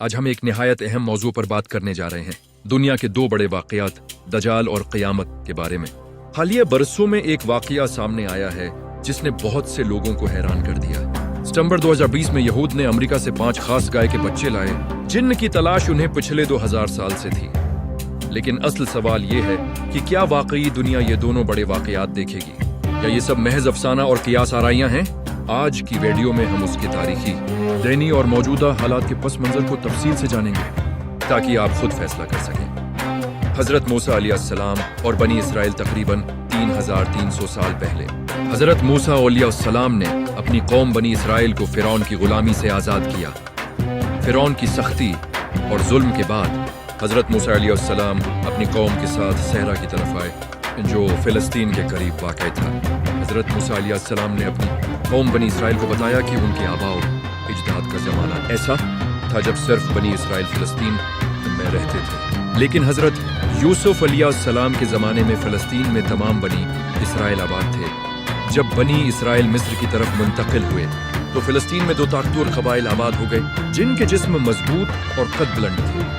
آج ہم ایک نہایت اہم موضوع پر بات کرنے جا رہے ہیں، دنیا کے دو بڑے واقعات دجال اور قیامت کے بارے میں۔ حالیہ برسوں میں ایک واقعہ سامنے آیا ہے جس نے بہت سے لوگوں کو حیران کر دیا۔ ستمبر 2020 میں یہود نے امریکہ سے 5 خاص گائے کے بچے لائے جن کی تلاش انہیں پچھلے 2000 سال سے تھی۔ لیکن اصل سوال یہ ہے کہ کیا واقعی دنیا یہ دونوں بڑے واقعات دیکھے گی یا یہ سب محض افسانہ اور قیاس آرائیاں ہیں؟ آج کی ویڈیو میں ہم اس کے تاریخی، دینی اور موجودہ حالات کے پس منظر کو تفصیل سے جانیں گے تاکہ آپ خود فیصلہ کر سکیں۔ حضرت موسیٰ علیہ السلام اور بنی اسرائیل تقریباً 3300 سال پہلے۔ حضرت موسیٰ علیہ السلام نے اپنی قوم بنی اسرائیل کو فرعون کی غلامی سے آزاد کیا۔ فرعون کی سختی اور ظلم کے بعد حضرت موسیٰ علیہ السلام اپنی قوم کے ساتھ صحرا کی طرف آئے جو فلسطین کے قریب واقع تھا۔ حضرت موسیٰ علیہ السلام نے اپنی قوم بنی اسرائیل کو بتایا کہ ان کے آباء و اجداد کا زمانہ ایسا تھا جب صرف بنی اسرائیل فلسطین میں رہتے تھے، لیکن حضرت یوسف علیہ السلام کے زمانے میں فلسطین میں تمام بنی اسرائیل آباد تھے۔ جب بنی اسرائیل مصر کی طرف منتقل ہوئے تو فلسطین میں 2 طاقتور قبائل آباد ہو گئے جن کے جسم مضبوط اور قد بلند تھے۔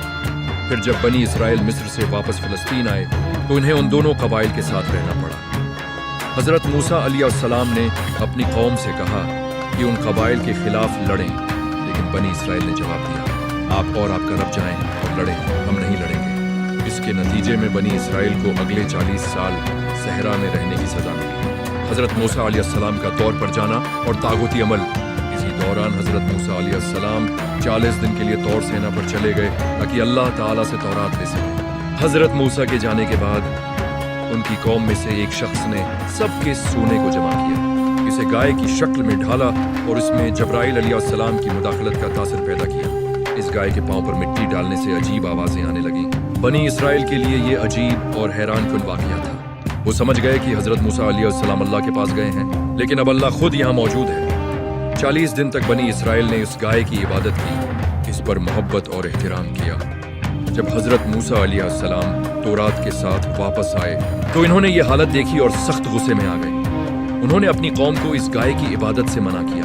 پھر جب بنی اسرائیل مصر سے واپس فلسطین آئے تو انہیں ان دونوں قبائل کے ساتھ رہنا پڑا۔ حضرت موسیٰ علیہ السلام نے اپنی قوم سے کہا کہ ان قبائل کے خلاف لڑیں، لیکن بنی اسرائیل نے جواب دیا، آپ اور آپ کا رب جائیں اور لڑیں، ہم نہیں لڑیں گے۔ اس کے نتیجے میں بنی اسرائیل کو اگلے 40 سال صحرا میں رہنے کی سزا ملی۔ حضرت موسیٰ علیہ السلام کا طور پر جانا اور طاغوتی عمل۔ اسی دوران حضرت موسیٰ علیہ السلام 40 دن کے لیے طور سینا پر چلے گئے تاکہ اللہ تعالیٰ سے تورات لے سکیں۔ حضرت موسیٰ کے جانے کے بعد ان کی قوم میں سے ایک شخص نے سب کے سونے کو جمع کیا، اسے گائے کی شکل میں ڈھالا اور اس میں جبرائیل علیہ السلام کی مداخلت کا تاثر پیدا کیا۔ اس گائے کے پاؤں پر مٹی ڈالنے سے عجیب آوازیں آنے لگیں۔ بنی اسرائیل کے لیے یہ عجیب اور حیران کن واقعہ تھا۔ وہ سمجھ گئے کہ حضرت موسیٰ علیہ السلام اللہ کے پاس گئے ہیں، لیکن اب اللہ خود یہاں موجود ہے۔ 40 دن تک بنی اسرائیل نے اس گائے کی عبادت کی، اس پر محبت اور احترام کیا۔ جب حضرت موسیٰ علیہ السلام تورات کے ساتھ واپس آئے تو انہوں نے یہ حالت دیکھی اور سخت غصے میں آ گئے۔ انہوں نے اپنی قوم کو اس گائے کی عبادت سے منع کیا،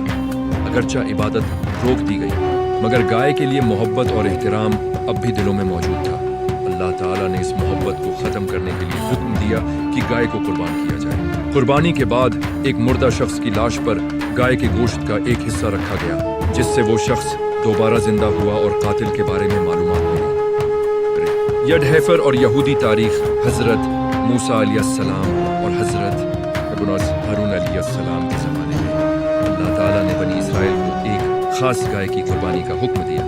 اگرچہ عبادت روک دی گئی مگر گائے کے لیے محبت اور احترام اب بھی دلوں میں موجود تھا۔ اللہ تعالیٰ نے اس محبت کو ختم کرنے کے لیے حکم دیا کہ گائے کو قربان کیا جائے۔ قربانی کے بعد ایک مردہ شخص کی لاش پر گائے کے گوشت کا ایک حصہ رکھا گیا، جس سے وہ شخص دوبارہ زندہ ہوا اور قاتل کے بارے میں معلومات ملی۔ یڈ ہیفر اور یہودی تاریخ۔ حضرت موسیٰ علیہ السلام اور حضرت ہارون علیہ السلام کے زمانے میں اللہ تعالیٰ نے بنی اسرائیل کو ایک خاص گائے کی قربانی کا حکم دیا۔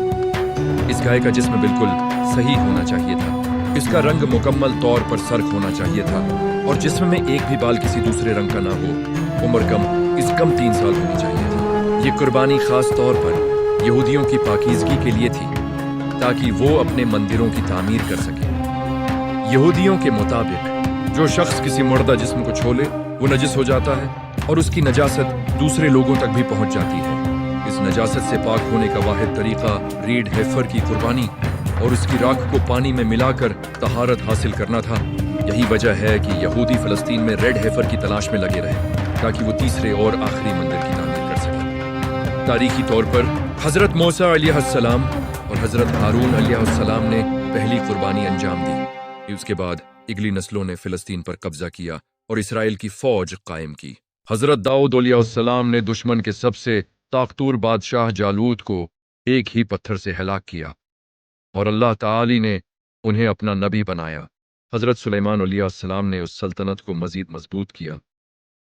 اس گائے کا جسم بالکل صحیح ہونا چاہیے تھا، اس کا رنگ مکمل طور پر سرخ ہونا چاہیے تھا اور جسم میں ایک بھی بال کسی دوسرے رنگ کا نہ ہو۔ عمر کم 3 سال ہونی چاہیے تھی۔ یہ قربانی خاص طور پر یہودیوں کی پاکیزگی کے لیے تھی تاکہ وہ اپنے مندروں کی تعمیر کر سکیں۔ یہودیوں کے مطابق جو شخص کسی مردہ جسم کو چھولے وہ نجس ہو جاتا ہے اور اس کی نجاست دوسرے لوگوں تک بھی پہنچ جاتی ہے۔ اس نجاست سے پاک ہونے کا واحد طریقہ ریڈ ہیفر کی قربانی اور اس کی راکھ کو پانی میں ملا کر طہارت حاصل کرنا تھا۔ یہی وجہ ہے کہ یہودی فلسطین میں ریڈ ہیفر کی تلاش میں لگے رہے تاکہ وہ تیسرے اور آخری مندر کی تعمیر کر سکیں۔ تاریخی طور پر حضرت موسیٰ علیہ السلام اور حضرت ہارون علیہ السلام نے پہلی قربانی انجام دی۔ اس کے بعد اگلی نسلوں نے فلسطین پر قبضہ کیا اور اسرائیل کی فوج قائم کی۔ حضرت داؤد علیہ السلام نے دشمن کے سب سے طاقتور بادشاہ جالوت کو ایک ہی پتھر سے ہلاک کیا اور اللہ تعالی نے انہیں اپنا نبی بنایا۔ حضرت سلیمان علیہ السلام نے اس سلطنت کو مزید مضبوط کیا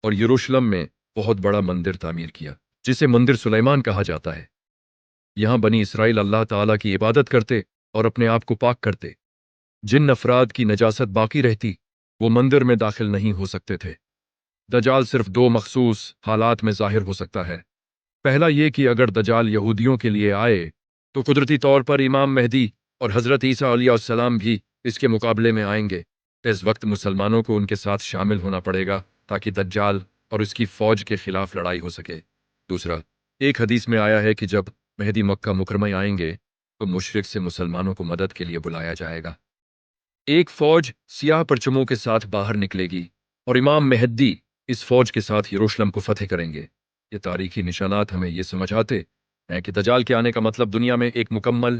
اور یروشلم میں بہت بڑا مندر تعمیر کیا جسے مندر سلیمان کہا جاتا ہے۔ یہاں بنی اسرائیل اللہ تعالیٰ کی عبادت کرتے اور اپنے آپ کو پاک کرتے۔ جن افراد کی نجاست باقی رہتی وہ مندر میں داخل نہیں ہو سکتے تھے۔ دجال صرف 2 مخصوص حالات میں ظاہر ہو سکتا ہے۔ پہلا یہ کہ اگر دجال یہودیوں کے لیے آئے تو قدرتی طور پر امام مہدی اور حضرت عیسیٰ علیہ السلام بھی اس کے مقابلے میں آئیں گے۔ اس وقت مسلمانوں کو ان کے ساتھ شامل ہونا پڑے گا تاکہ دجال اور اس کی فوج کے خلاف لڑائی ہو سکے۔ دوسرا، ایک حدیث میں آیا ہے کہ جب مہدی مکہ مکرمہ آئیں گے تو مشرق سے مسلمانوں کو مدد کے لیے بلایا جائے گا۔ ایک فوج سیاہ پرچموں کے ساتھ باہر نکلے گی اور امام مہدی اس فوج کے ساتھ یروشلم کو فتح کریں گے۔ یہ تاریخی نشانات ہمیں یہ سمجھاتے ہیں کہ دجال کے آنے کا مطلب دنیا میں ایک مکمل